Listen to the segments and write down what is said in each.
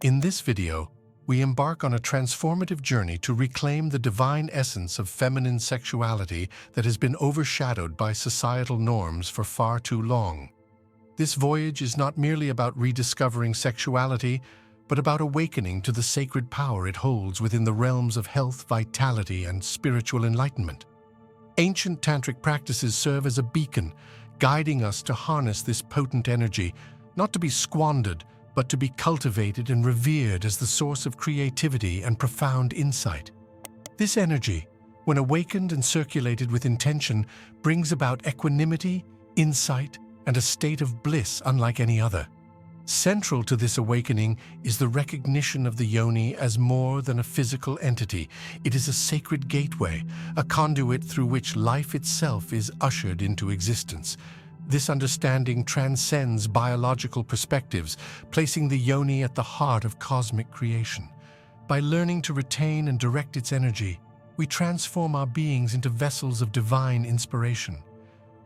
In this video, we embark on a transformative journey to reclaim the divine essence of feminine sexuality that has been overshadowed by societal norms for far too long. This voyage is not merely about rediscovering sexuality, but about awakening to the sacred power it holds within the realms of health, vitality, and spiritual enlightenment. Ancient tantric practices serve as a beacon, guiding us to harness this potent energy, not to be squandered, but to be cultivated and revered as the source of creativity and profound insight. This energy, when awakened and circulated with intention, brings about equanimity, insight, and a state of bliss unlike any other. Central to this awakening is the recognition of the yoni as more than a physical entity. It is a sacred gateway, a conduit through which life itself is ushered into existence. This understanding transcends biological perspectives, placing the yoni at the heart of cosmic creation. By learning to retain and direct its energy, we transform our beings into vessels of divine inspiration.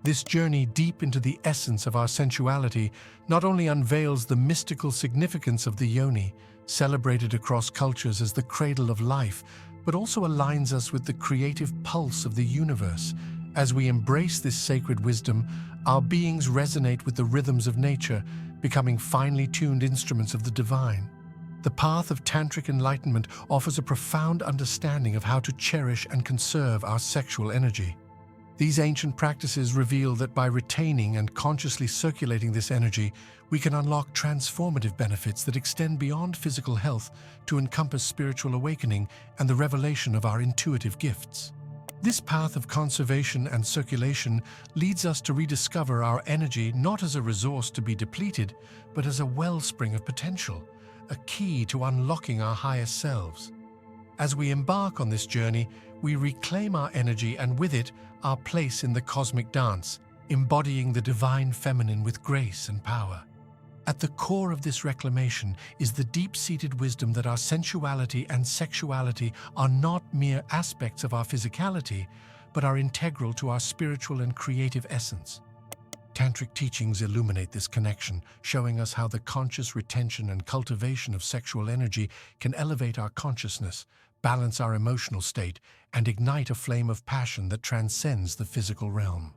This journey deep into the essence of our sensuality not only unveils the mystical significance of the yoni, celebrated across cultures as the cradle of life, but also aligns us with the creative pulse of the universe. As we embrace this sacred wisdom, our beings resonate with the rhythms of nature, becoming finely tuned instruments of the divine. The path of tantric enlightenment offers a profound understanding of how to cherish and conserve our sexual energy. These ancient practices reveal that by retaining and consciously circulating this energy, we can unlock transformative benefits that extend beyond physical health to encompass spiritual awakening and the revelation of our intuitive gifts. This path of conservation and circulation leads us to rediscover our energy not as a resource to be depleted, but as a wellspring of potential, a key to unlocking our highest selves. As we embark on this journey, we reclaim our energy and with it, our place in the cosmic dance, embodying the divine feminine with grace and power. At the core of this reclamation is the deep-seated wisdom that our sensuality and sexuality are not mere aspects of our physicality, but are integral to our spiritual and creative essence. Tantric teachings illuminate this connection, showing us how the conscious retention and cultivation of sexual energy can elevate our consciousness, balance our emotional state, and ignite a flame of passion that transcends the physical realm.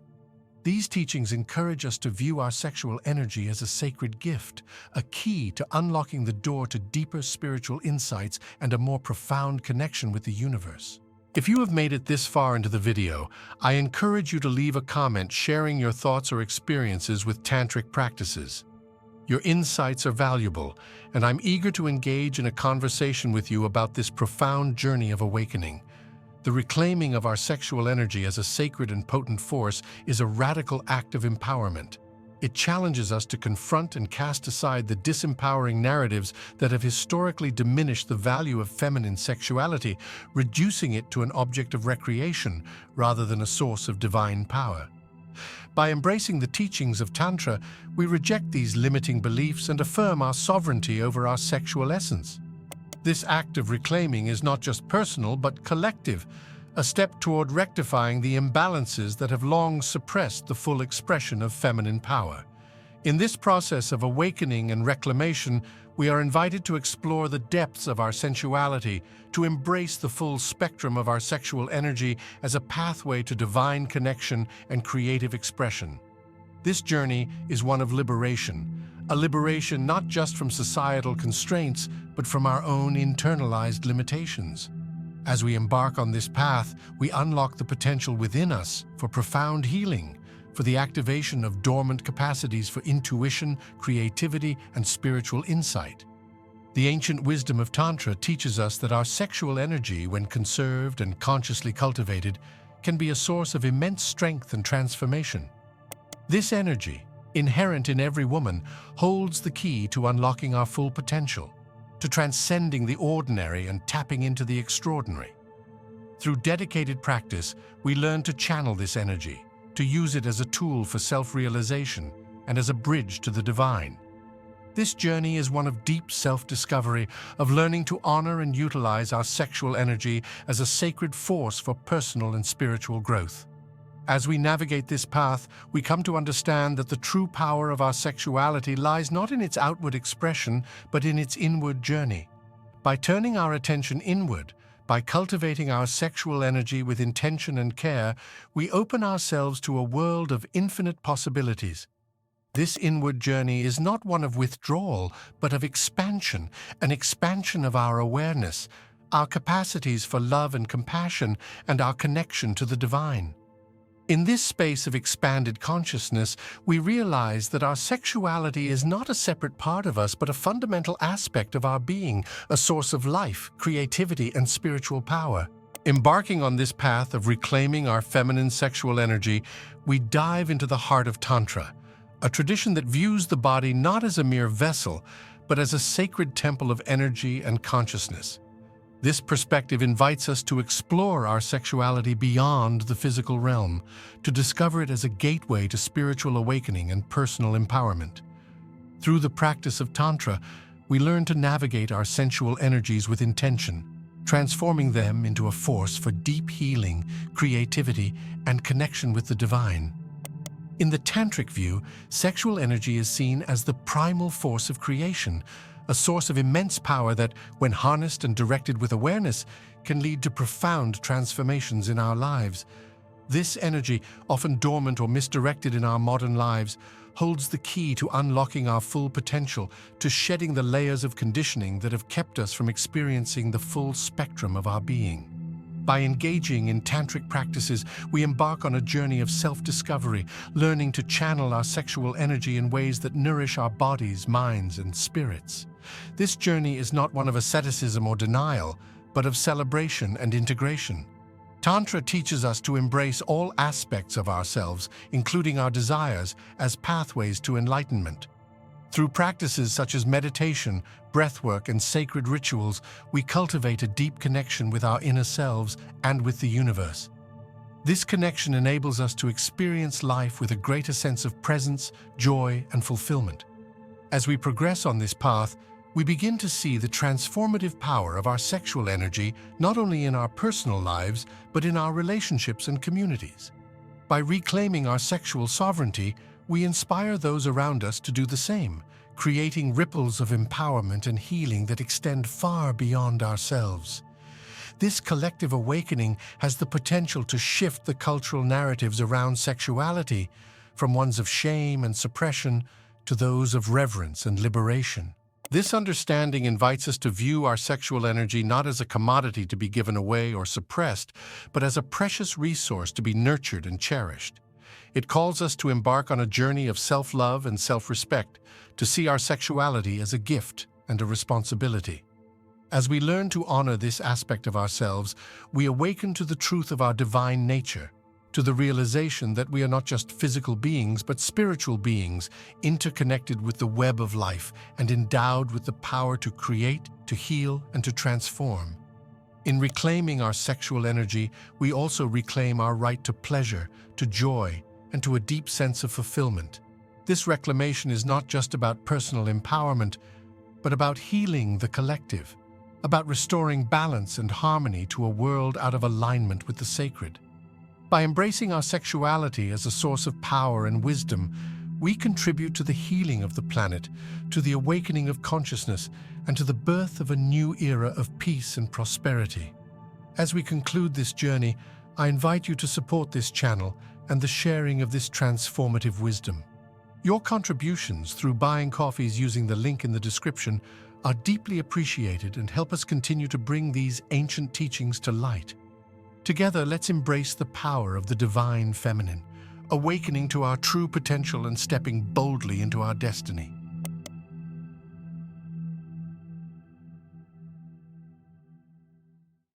These teachings encourage us to view our sexual energy as a sacred gift, a key to unlocking the door to deeper spiritual insights and a more profound connection with the universe. If you have made it this far into the video, I encourage you to leave a comment sharing your thoughts or experiences with tantric practices. Your insights are valuable, and I'm eager to engage in a conversation with you about this profound journey of awakening. The reclaiming of our sexual energy as a sacred and potent force is a radical act of empowerment. It challenges us to confront and cast aside the disempowering narratives that have historically diminished the value of feminine sexuality, reducing it to an object of recreation rather than a source of divine power. By embracing the teachings of Tantra, we reject these limiting beliefs and affirm our sovereignty over our sexual essence. This act of reclaiming is not just personal but collective, a step toward rectifying the imbalances that have long suppressed the full expression of feminine power. In this process of awakening and reclamation, we are invited to explore the depths of our sensuality, to embrace the full spectrum of our sexual energy as a pathway to divine connection and creative expression. This journey is one of liberation, a liberation not just from societal constraints, but from our own internalized limitations. As we embark on this path, we unlock the potential within us for profound healing, for the activation of dormant capacities for intuition, creativity, and spiritual insight. The ancient wisdom of Tantra teaches us that our sexual energy, when conserved and consciously cultivated, can be a source of immense strength and transformation. This energy, inherent in every woman, holds the key to unlocking our full potential, to transcending the ordinary and tapping into the extraordinary. Through dedicated practice, we learn to channel this energy, to use it as a tool for self-realization and as a bridge to the divine. This journey is one of deep self-discovery, of learning to honor and utilize our sexual energy as a sacred force for personal and spiritual growth. As we navigate this path, we come to understand that the true power of our sexuality lies not in its outward expression, but in its inward journey. By turning our attention inward, by cultivating our sexual energy with intention and care, we open ourselves to a world of infinite possibilities. This inward journey is not one of withdrawal, but of expansion, an expansion of our awareness, our capacities for love and compassion, and our connection to the divine. In this space of expanded consciousness, we realize that our sexuality is not a separate part of us, but a fundamental aspect of our being, a source of life, creativity, and spiritual power. Embarking on this path of reclaiming our feminine sexual energy, we dive into the heart of Tantra, a tradition that views the body not as a mere vessel, but as a sacred temple of energy and consciousness. This perspective invites us to explore our sexuality beyond the physical realm, to discover it as a gateway to spiritual awakening and personal empowerment. Through the practice of Tantra, we learn to navigate our sensual energies with intention, transforming them into a force for deep healing, creativity, and connection with the divine. In the Tantric view, sexual energy is seen as the primal force of creation, a source of immense power that, when harnessed and directed with awareness, can lead to profound transformations in our lives. This energy, often dormant or misdirected in our modern lives, holds the key to unlocking our full potential, to shedding the layers of conditioning that have kept us from experiencing the full spectrum of our being. By engaging in tantric practices, we embark on a journey of self-discovery, learning to channel our sexual energy in ways that nourish our bodies, minds, and spirits. This journey is not one of asceticism or denial, but of celebration and integration. Tantra teaches us to embrace all aspects of ourselves, including our desires, as pathways to enlightenment. Through practices such as meditation, breathwork, and sacred rituals, we cultivate a deep connection with our inner selves and with the universe. This connection enables us to experience life with a greater sense of presence, joy, and fulfillment. As we progress on this path, we begin to see the transformative power of our sexual energy not only in our personal lives, but in our relationships and communities. By reclaiming our sexual sovereignty, we inspire those around us to do the same, creating ripples of empowerment and healing that extend far beyond ourselves. This collective awakening has the potential to shift the cultural narratives around sexuality, from ones of shame and suppression to those of reverence and liberation. This understanding invites us to view our sexual energy not as a commodity to be given away or suppressed, but as a precious resource to be nurtured and cherished. It calls us to embark on a journey of self-love and self-respect, to see our sexuality as a gift and a responsibility. As we learn to honor this aspect of ourselves, we awaken to the truth of our divine nature, to the realization that we are not just physical beings, but spiritual beings, interconnected with the web of life and endowed with the power to create, to heal, and to transform. In reclaiming our sexual energy, we also reclaim our right to pleasure, to joy, and to a deep sense of fulfillment. This reclamation is not just about personal empowerment, but about healing the collective, about restoring balance and harmony to a world out of alignment with the sacred. By embracing our sexuality as a source of power and wisdom, we contribute to the healing of the planet, to the awakening of consciousness, and to the birth of a new era of peace and prosperity. As we conclude this journey, I invite you to support this channel and the sharing of this transformative wisdom. Your contributions through buying coffees using the link in the description are deeply appreciated and help us continue to bring these ancient teachings to light. Together, let's embrace the power of the divine feminine, awakening to our true potential and stepping boldly into our destiny.